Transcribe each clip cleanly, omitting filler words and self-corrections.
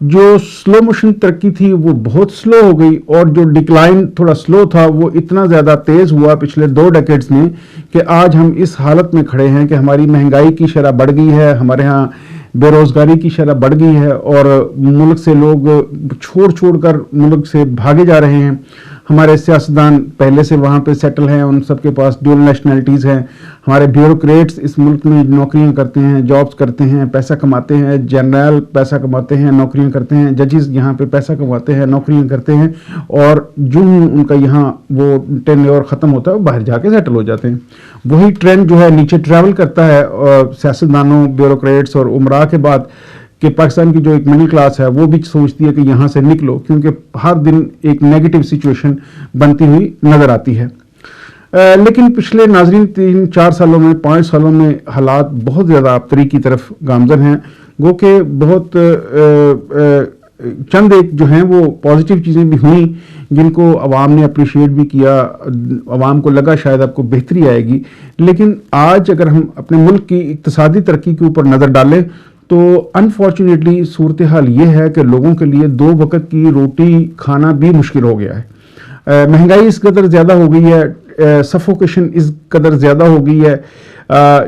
جو slow motion ترقی تھی وہ بہت سلو ہو گئی، اور جو ڈکلائن تھوڑا سلو تھا وہ اتنا زیادہ تیز ہوا پچھلے 2 ڈیکیڈز میں کہ آج ہم اس حالت میں کھڑے ہیں کہ ہماری مہنگائی کی شرح بڑھ گئی ہے، ہمارے ہاں بے روزگاری کی شرح بڑھ گئی ہے، اور ملک سے لوگ چھوڑ کر ملک سے بھاگے جا رہے ہیں۔ ہمارے سیاستدان پہلے سے وہاں پہ سیٹل ہیں، ان سب کے پاس ڈیول نیشنلٹیز ہیں۔ ہمارے بیوروکریٹس اس ملک میں نوکریاں کرتے ہیں، جابس کرتے ہیں، پیسہ کماتے ہیں، جنرل پیسہ کماتے ہیں، نوکریاں کرتے ہیں، ججز یہاں پہ پیسہ کماتے ہیں، نوکریاں کرتے ہیں، اور جو ان کا یہاں وہ ٹینیور ختم ہوتا ہے وہ باہر جا کے سیٹل ہو جاتے ہیں۔ وہی ٹرینڈ جو ہے نیچے ٹریول کرتا ہے سیاستدانوں، بیوروکریٹس اور عمراء کے بعد، کہ پاکستان کی جو ایک مڈل کلاس ہے وہ بھی سوچتی ہے کہ یہاں سے نکلو، کیونکہ ہر دن ایک نیگیٹو سچویشن بنتی ہوئی نظر آتی ہے۔ لیکن پچھلے ناظرین 3-4 سالوں میں 5 سالوں میں حالات بہت زیادہ آبتری کی طرف گامزن ہیں، گو کہ بہت چند ایک جو ہیں وہ پازیٹیو چیزیں بھی ہوئیں جن کو عوام نے اپریشیٹ بھی کیا، عوام کو لگا شاید اب کو بہتری آئے گی۔ لیکن آج اگر ہم اپنے ملک کی اقتصادی ترقی کے اوپر نظر ڈالیں تو انفارچونیٹلی صورتحال یہ ہے کہ لوگوں کے لیے 2 وقت کی روٹی کھانا بھی مشکل ہو گیا ہے۔ مہنگائی اس قدر زیادہ ہو گئی ہے، سفوکیشن اس قدر زیادہ ہو گئی ہے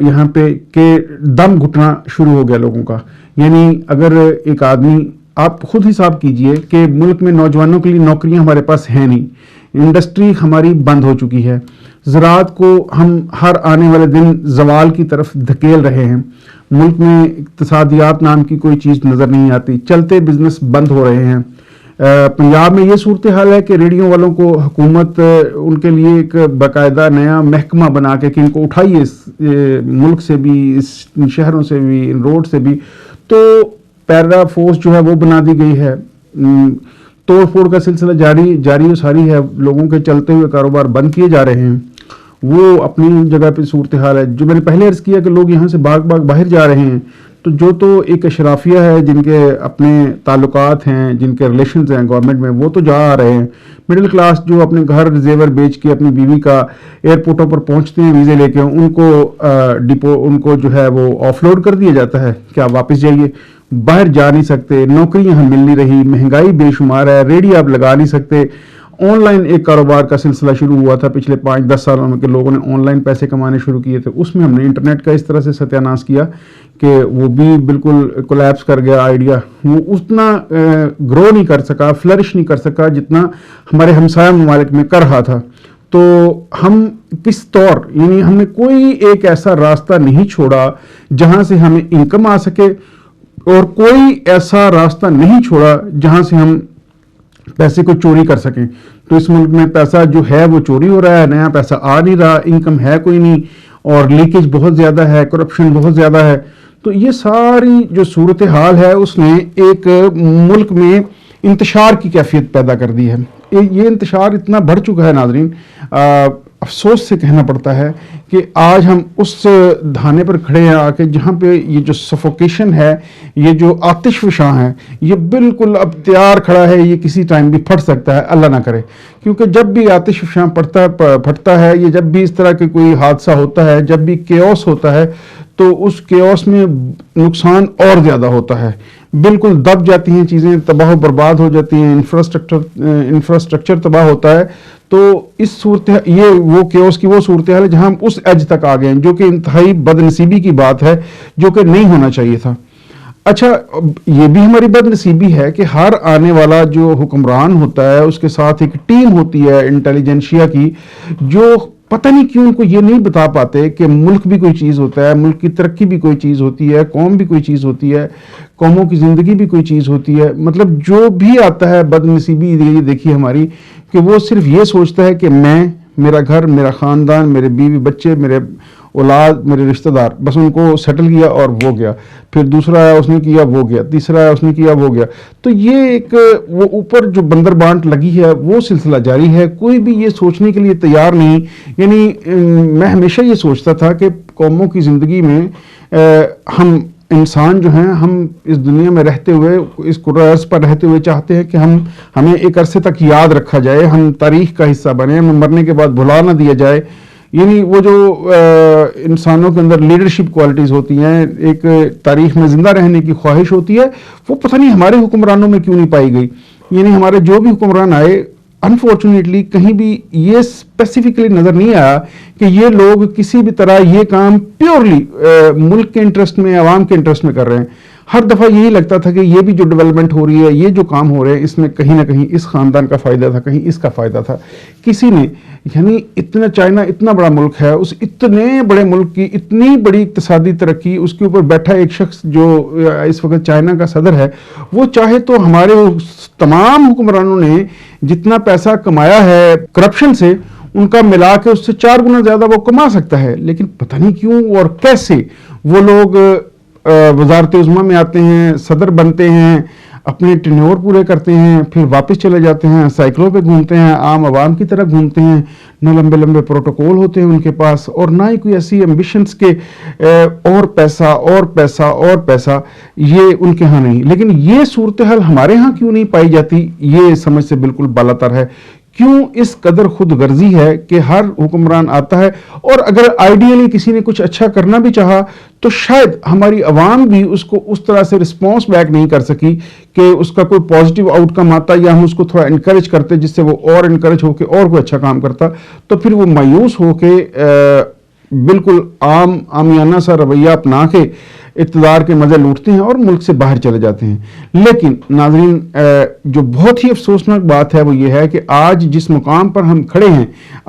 یہاں پہ کہ دم گھٹنا شروع ہو گیا لوگوں کا۔ یعنی اگر ایک آدمی، آپ خود حساب کیجئے کہ ملک میں نوجوانوں کے لیے نوکریاں ہمارے پاس ہیں نہیں، انڈسٹری ہماری بند ہو چکی ہے، زراعت کو ہم ہر آنے والے دن زوال کی طرف دھکیل رہے ہیں، ملک میں اقتصادیات نام کی کوئی چیز نظر نہیں آتی، چلتے بزنس بند ہو رہے ہیں۔ پنجاب میں یہ صورتحال ہے کہ ریڈیو والوں کو حکومت ان کے لیے ایک باقاعدہ نیا محکمہ بنا کے کہ ان کو اٹھائیے اس ملک سے بھی، اس شہروں سے بھی، ان روڈ سے بھی، تو پیرا فورس جو ہے وہ بنا دی گئی ہے۔ توڑ پھوڑ کا سلسلہ جاری و ساری ہے، لوگوں کے چلتے ہوئے کاروبار بند کیے جا رہے ہیں۔ وہ اپنی جگہ پہ صورتحال ہے۔ جو میں نے پہلے عرض کیا کہ لوگ یہاں سے بھاگ باہر جا رہے ہیں، تو ایک اشرافیہ ہے جن کے اپنے تعلقات ہیں، جن کے ریلیشنز ہیں گورنمنٹ میں، وہ تو جا آ رہے ہیں۔ مڈل کلاس جو اپنے گھر زیور بیچ کے اپنی بیوی کا ایئرپورٹوں پر پہنچتے ہیں ویزے لے کے، ان کو جو ہے وہ آف لوڈ کر دیا جاتا ہے کہ آپ واپس جائیے، باہر جا نہیں سکتے، نوکری یہاں مل نہیں رہی، مہنگائی بے شمار ہے، ریڈی آپ لگا نہیں سکتے۔ آن لائن ایک کاروبار کا سلسلہ شروع ہوا تھا پچھلے 5-10 سالوں میں کہ لوگوں نے آن لائن پیسے کمانے شروع کیے تھے، اس میں ہم نے انٹرنیٹ کا اس طرح سے ستیہ ناش کیا کہ وہ بھی بالکل کولیپس کر گیا آئیڈیا، وہ اتنا گرو نہیں کر سکا، فلرش نہیں کر سکا جتنا ہمارے ہمسایہ ممالک میں کر رہا تھا۔ تو ہم کس طور، یعنی ہم نے کوئی ایک ایسا راستہ نہیں چھوڑا جہاں سے ہمیں انکم آ سکے، اور کوئی ایسا راستہ نہیں چھوڑا جہاں سے ہم پیسے کو چوری کر سکیں۔ تو اس ملک میں پیسہ جو ہے وہ چوری ہو رہا ہے، نیا پیسہ آ نہیں رہا، انکم ہے کوئی نہیں، اور لیکیج بہت زیادہ ہے، کرپشن بہت زیادہ ہے۔ تو یہ ساری جو صورتحال ہے اس نے ایک ملک میں انتشار کی کیفیت پیدا کر دی ہے۔ یہ انتشار اتنا بڑھ چکا ہے ناظرین، افسوس سے کہنا پڑتا ہے کہ آج ہم اس دھانے پر کھڑے ہیں آ کے جہاں پہ یہ جو سفوکیشن ہے، یہ جو آتش فشاں ہے، یہ بالکل اب تیار کھڑا ہے، یہ کسی ٹائم بھی پھٹ سکتا ہے، اللہ نہ کرے۔ کیونکہ جب بھی آتش فشاں پھٹتا ہے، یہ جب بھی اس طرح کے کوئی حادثہ ہوتا ہے، جب بھی کیوس ہوتا ہے، تو اس کیوس میں نقصان اور زیادہ ہوتا ہے، بالکل دب جاتی ہیں چیزیں، تباہ و برباد ہو جاتی ہیں، انفراسٹرکچر تباہ ہوتا ہے۔ تو اس صورت یہ وہ کیوس کی وہ صورتحال ہے جہاں ہم اس ایج تک آ گئے ہیں، جو کہ انتہائی بد نصیبی کی بات ہے، جو کہ نہیں ہونا چاہیے تھا۔ اچھا، یہ بھی ہماری بد نصیبی ہے کہ ہر آنے والا جو حکمران ہوتا ہے اس کے ساتھ ایک ٹیم ہوتی ہے انٹیلیجنشیا کی، جو پتہ نہیں کیوں ان کو یہ نہیں بتا پاتے کہ ملک بھی کوئی چیز ہوتا ہے، ملک کی ترقی بھی کوئی چیز ہوتی ہے، قوم بھی کوئی چیز ہوتی ہے، قوموں کی زندگی بھی کوئی چیز ہوتی ہے۔ مطلب جو بھی آتا ہے بد نصیبی یہ دیکھی ہماری کہ وہ صرف یہ سوچتا ہے کہ میں، میرا گھر، میرا خاندان، میرے بیوی بچے، میرے اولاد، میرے رشتہ دار، بس ان کو سیٹل کیا اور وہ گیا، پھر دوسرا آیا اس نے کیا وہ گیا، تیسرا آیا اس نے کیا وہ گیا۔ تو یہ ایک وہ اوپر جو بندر بانٹ لگی ہے وہ سلسلہ جاری ہے، کوئی بھی یہ سوچنے کے لیے تیار نہیں۔ یعنی میں ہمیشہ یہ سوچتا تھا کہ قوموں کی زندگی میں ہم انسان جو ہیں، ہم اس دنیا میں رہتے ہوئے، اس کرۂ ارض پر رہتے ہوئے چاہتے ہیں کہ ہمیں ایک عرصے تک یاد رکھا جائے، ہم تاریخ کا حصہ بنیں، ہمیں مرنے کے بعد بھلا نہ دیا جائے۔ یعنی وہ جو انسانوں کے اندر لیڈرشپ کوالٹیز ہوتی ہیں، ایک تاریخ میں زندہ رہنے کی خواہش ہوتی ہے، وہ پتہ نہیں ہمارے حکمرانوں میں کیوں نہیں پائی گئی. یعنی ہمارے جو بھی حکمران آئے، انفارچونیٹلی کہیں بھی یہ اسپیسیفکلی نظر نہیں آیا کہ یہ لوگ کسی بھی طرح یہ کام پیورلی ملک کے انٹرسٹ میں، عوام کے انٹرسٹ میں کر رہے ہیں. ہر دفعہ یہی لگتا تھا کہ یہ بھی جو ڈیولپمنٹ ہو رہی ہے، یہ جو کام ہو رہے ہیں، اس میں کہیں نہ کہیں اس خاندان کا فائدہ تھا، کہیں اس کا فائدہ تھا. کسی نے، یعنی اتنا چائنا اتنا بڑا ملک ہے، اس اتنے بڑے ملک کی اتنی بڑی اقتصادی ترقی، اس کے اوپر بیٹھا ایک شخص جو اس وقت چائنا کا صدر ہے، وہ چاہے تو ہمارے تمام حکمرانوں نے جتنا پیسہ کمایا ہے کرپشن سے، ان کا ملا کے اس سے 4 گنا زیادہ وہ کما سکتا ہے. لیکن پتہ نہیں کیوں اور کیسے وہ لوگ وزارت عظمیٰ میں آتے ہیں، صدر بنتے ہیں، اپنے ٹینیور پورے کرتے ہیں، پھر واپس چلے جاتے ہیں، سائیکلوں پہ گھومتے ہیں، عام عوام کی طرح گھومتے ہیں. نہ لمبے لمبے پروٹوکول ہوتے ہیں ان کے پاس، اور نہ ہی کوئی ایسی ایمبیشنز کے اور پیسہ اور پیسہ اور پیسہ، یہ ان کے ہاں نہیں. لیکن یہ صورتحال ہمارے ہاں کیوں نہیں پائی جاتی، یہ سمجھ سے بالکل بالاتر ہے. کیوں اس قدر خود غرضی ہے کہ ہر حکمران آتا ہے، اور اگر آئیڈیلی کسی نے کچھ اچھا کرنا بھی چاہا تو شاید ہماری عوام بھی اس کو اس طرح سے رسپانس بیک نہیں کر سکی کہ اس کا کوئی پازیٹیو آؤٹ کم آتا، یا ہم اس کو تھوڑا انکریج کرتے جس سے وہ اور انکریج ہو کے اور کوئی اچھا کام کرتا. تو پھر وہ مایوس ہو کے بالکل عامیانہ سا رویہ اپنا کے اقتدار کے مزے لوٹتے ہیں اور ملک سے باہر چلے جاتے ہیں. لیکن ناظرین، جو بہت ہی افسوسناک بات ہے وہ یہ ہے کہ آج جس مقام پر ہم کھڑے ہیں،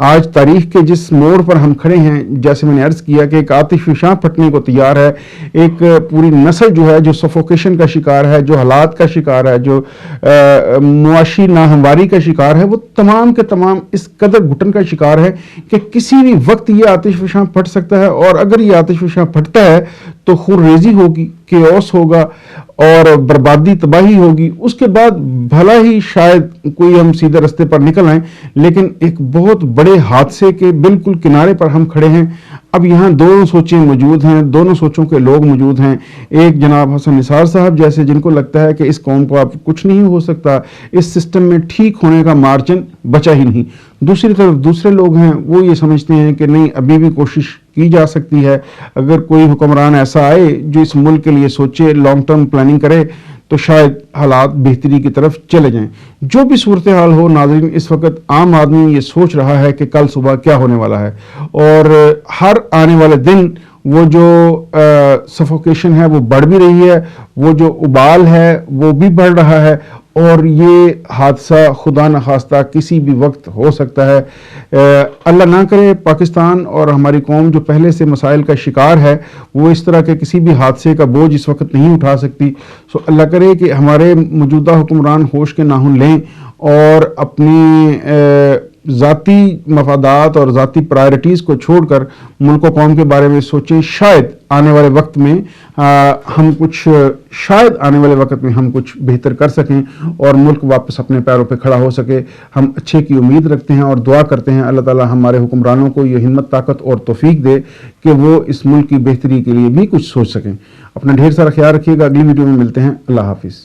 آج تاریخ کے جس موڑ پر ہم کھڑے ہیں، جیسے میں نے عرض کیا کہ ایک آتش فشاں پھٹنے کو تیار ہے، ایک پوری نسل جو ہے جو سفوکیشن کا شکار ہے، جو حالات کا شکار ہے، جو معاشی ناہمواری کا شکار ہے، وہ تمام کے تمام اس قدر گھٹن کا شکار ہے کہ کسی بھی وقت یہ آتش فشاں پھٹ سکتا ہے. اور اگر یہ آتش فشاں پھٹتا ہے تو خون ریزی ہوگی، کیوس ہوگا اور بربادی تباہی ہوگی. اس کے بعد بھلا ہی شاید کوئی ہم سیدھے رستے پر نکل آئیں، لیکن ایک بہت بڑے حادثے کے بالکل کنارے پر ہم کھڑے ہیں. اب یہاں دونوں سوچیں موجود ہیں، دونوں سوچوں کے لوگ موجود ہیں. ایک جناب حسن نثار صاحب جیسے، جن کو لگتا ہے کہ اس قوم کو اب کچھ نہیں ہو سکتا، اس سسٹم میں ٹھیک ہونے کا مارجن بچا ہی نہیں. دوسری طرف دوسرے لوگ ہیں، وہ یہ سمجھتے ہیں کہ نہیں، ابھی بھی کوشش کی جا سکتی ہے. اگر کوئی حکمران ایسا آئے جو اس ملک کے لیے سوچے، لانگ ٹرم پلاننگ کرے، تو شاید حالات بہتری کی طرف چلے جائیں. جو بھی صورتحال ہو ناظرین، اس وقت عام آدمی یہ سوچ رہا ہے کہ کل صبح کیا ہونے والا ہے، اور ہر آنے والے دن وہ جو سفوکیشن ہے وہ بڑھ بھی رہی ہے، وہ جو ابال ہے وہ بھی بڑھ رہا ہے، اور یہ حادثہ خدا نخواستہ کسی بھی وقت ہو سکتا ہے. اللہ نہ کرے پاکستان اور ہماری قوم جو پہلے سے مسائل کا شکار ہے، وہ اس طرح کے کسی بھی حادثے کا بوجھ اس وقت نہیں اٹھا سکتی. سو اللہ کرے کہ ہمارے موجودہ حکمران ہوش کے ناخن لیں اور اپنی ذاتی مفادات اور ذاتی پرائرٹیز کو چھوڑ کر ملک و قوم کے بارے میں سوچیں. شاید آنے والے وقت میں ہم کچھ بہتر کر سکیں اور ملک واپس اپنے پیروں پہ کھڑا ہو سکے. ہم اچھے کی امید رکھتے ہیں اور دعا کرتے ہیں اللہ تعالی ہمارے حکمرانوں کو یہ ہمت، طاقت اور توفیق دے کہ وہ اس ملک کی بہتری کے لیے بھی کچھ سوچ سکیں. اپنا ڈھیر سارا خیال رکھیے گا. اگلی ویڈیو میں ملتے ہیں. اللہ حافظ.